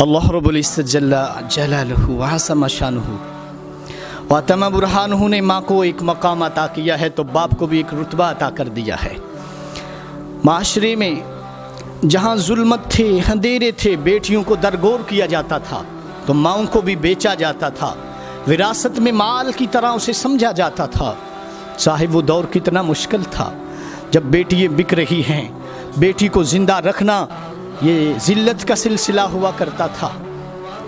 اللہ رب العزت جل جلالہ وعظم شانہ واتم برہانہ نے ماں کو ایک مقام عطا کیا ہے تو باپ کو بھی ایک رتبہ عطا کر دیا ہے۔ معاشرے میں جہاں ظلمت تھے، اندھیرے تھے، بیٹیوں کو درگور کیا جاتا تھا تو ماؤں کو بھی بیچا جاتا تھا، وراثت میں مال کی طرح اسے سمجھا جاتا تھا۔ صاحب وہ دور کتنا مشکل تھا جب بیٹیاں بک رہی ہیں، بیٹی کو زندہ رکھنا یہ ذلت کا سلسلہ ہوا کرتا تھا۔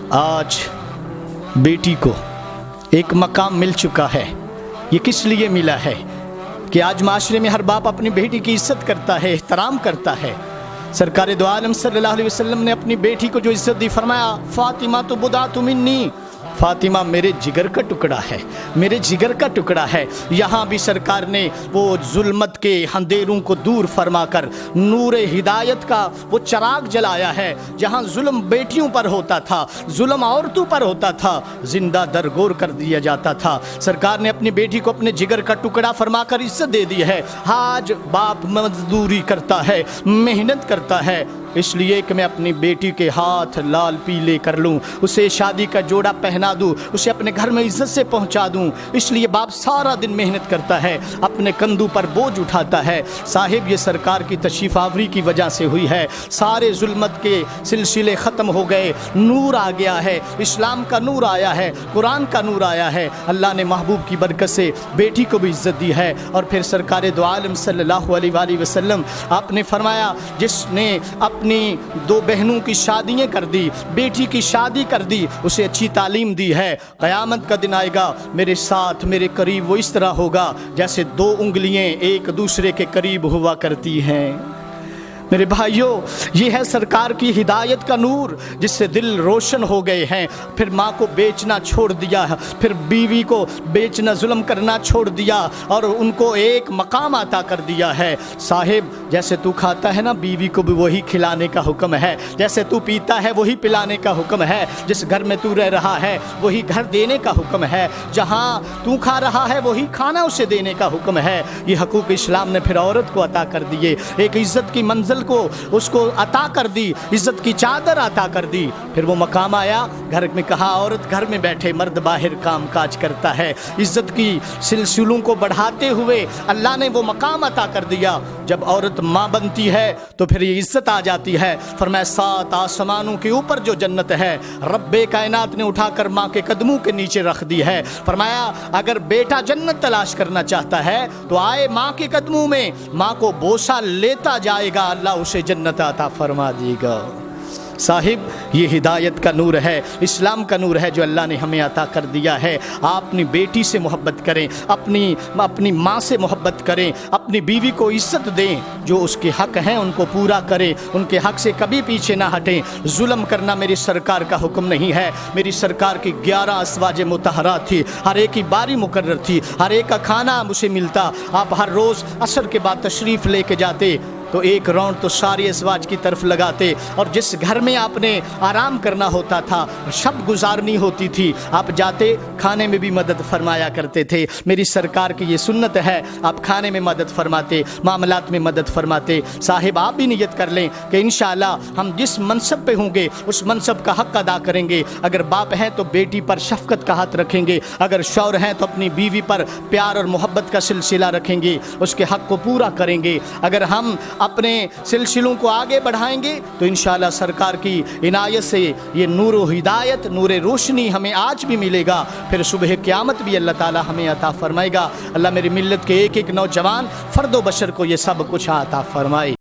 آج بیٹی کو ایک مقام مل چکا ہے۔ یہ کس لیے ملا ہے کہ آج معاشرے میں ہر باپ اپنی بیٹی کی عزت کرتا ہے، احترام کرتا ہے۔ سرکار دو عالم صلی اللہ علیہ وسلم نے اپنی بیٹی کو جو عزت دی، فرمایا فاطمہ تو بضعۃ منی، فاطمہ میرے جگر کا ٹکڑا ہے، میرے جگر کا ٹکڑا ہے۔ یہاں بھی سرکار نے وہ ظلمت کے اندھیروں کو دور فرما کر نور ہدایت کا وہ چراغ جلایا ہے۔ جہاں ظلم بیٹیوں پر ہوتا تھا، ظلم عورتوں پر ہوتا تھا، زندہ درگور کر دیا جاتا تھا، سرکار نے اپنی بیٹی کو اپنے جگر کا ٹکڑا فرما کر عزت دے دی ہے۔ آج باپ مزدوری کرتا ہے، محنت کرتا ہے، اس لیے کہ میں اپنی بیٹی کے ہاتھ لال پیلے کر لوں، اسے شادی کا جوڑا پہنا دوں، اسے اپنے گھر میں عزت سے پہنچا دوں۔ اس لیے باپ سارا دن محنت کرتا ہے، اپنے کندھوں پر بوجھ اٹھاتا ہے۔ صاحب یہ سرکار کی تشریف آوری کی وجہ سے ہوئی ہے، سارے ظلمت کے سلسلے ختم ہو گئے، نور آ گیا ہے، اسلام کا نور آیا ہے، قرآن کا نور آیا ہے۔ اللہ نے محبوب کی برکت سے بیٹی کو بھی عزت دی ہے۔ اور پھر سرکار دو عالم صلی اللہ علیہ وآلہ وسلم آپ نے فرمایا، جس نے اپنی دو بہنوں کی شادیاں کر دی، بیٹی کی شادی کر دی، اسے اچھی تعلیم دی ہے، قیامت کا دن آئے گا میرے ساتھ میرے قریب وہ اس طرح ہوگا جیسے دو انگلیاں ایک دوسرے کے قریب ہوا کرتی ہیں۔ میرے بھائیوں، یہ ہے سرکار کی ہدایت کا نور جس سے دل روشن ہو گئے ہیں۔ پھر ماں کو بیچنا چھوڑ دیا، پھر بیوی کو بیچنا، ظلم کرنا چھوڑ دیا اور ان کو ایک مقام عطا کر دیا ہے۔ صاحب جیسے تو کھاتا ہے نا، بیوی کو بھی وہی کھلانے کا حکم ہے، جیسے تو پیتا ہے وہی پلانے کا حکم ہے، جس گھر میں تو رہ رہا ہے وہی گھر دینے کا حکم ہے، جہاں تو کھا رہا ہے وہی کھانا اسے دینے کا حکم ہے۔ یہ حقوق اسلام نے پھر عورت کو عطا کر دیے، ایک عزت کی منزل کو اس کو عطا کر دی، عزت کی چادر عطا کر دی۔ پھر وہ مقام آیا، گھر میں کہا عورت گھر میں بیٹھے، مرد باہر کام کاج کرتا ہے۔ عزت کی سلسلوں کو بڑھاتے ہوئے اللہ نے وہ مقام عطا کر دیا۔ جب عورت ماں بنتی ہے تو پھر یہ عزت آ جاتی ہے۔ فرمایا 7 آسمانوں کے اوپر جو جنت ہے رب کائنات نے اٹھا کر ماں کے قدموں کے نیچے رکھ دی ہے۔ فرمایا اگر بیٹا جنت تلاش کرنا چاہتا ہے تو آئے ماں کے قدموں میں، ماں کو بوسہ لیتا جائے گا، اللہ اسے جنت عطا فرما دے گا۔ صاحب یہ ہدایت کا نور ہے، اسلام کا نور ہے جو اللہ نے ہمیں عطا کر دیا ہے۔ آپ اپنی بیٹی سے محبت کریں، اپنی ماں سے محبت کریں، اپنی بیوی کو عزت دیں، جو اس کے حق ہیں ان کو پورا کریں، ان کے حق سے کبھی پیچھے نہ ہٹیں۔ ظلم کرنا میری سرکار کا حکم نہیں ہے۔ میری سرکار کی 11 ازواج مطہرات تھی، ہر ایک کی باری مقرر تھی، ہر ایک کا کھانا اسے ملتا۔ آپ ہر روز عصر کے بعد تشریف لے کے جاتے تو ایک راؤنڈ تو ساری ازواج کی طرف لگاتے، اور جس گھر میں آپ نے آرام کرنا ہوتا تھا، شب گزارنی ہوتی تھی، آپ جاتے کھانے میں بھی مدد فرمایا کرتے تھے۔ میری سرکار کی یہ سنت ہے، آپ کھانے میں مدد فرماتے، معاملات میں مدد فرماتے۔ صاحب آپ بھی نیت کر لیں کہ انشاءاللہ ہم جس منصب پہ ہوں گے اس منصب کا حق ادا کریں گے۔ اگر باپ ہیں تو بیٹی پر شفقت کا ہاتھ رکھیں گے، اگر شوہر ہیں تو اپنی بیوی پر پیار اور محبت کا سلسلہ رکھیں گے، اس کے حق کو پورا کریں گے۔ اگر ہم اپنے سلسلوں کو آگے بڑھائیں گے تو انشاءاللہ سرکار کی عنایت سے یہ نور و ہدایت، نور روشنی ہمیں آج بھی ملے گا، پھر صبح قیامت بھی اللہ تعالی ہمیں عطا فرمائے گا۔ اللہ میری ملت کے ایک ایک نوجوان فرد و بشر کو یہ سب کچھ عطا فرمائے۔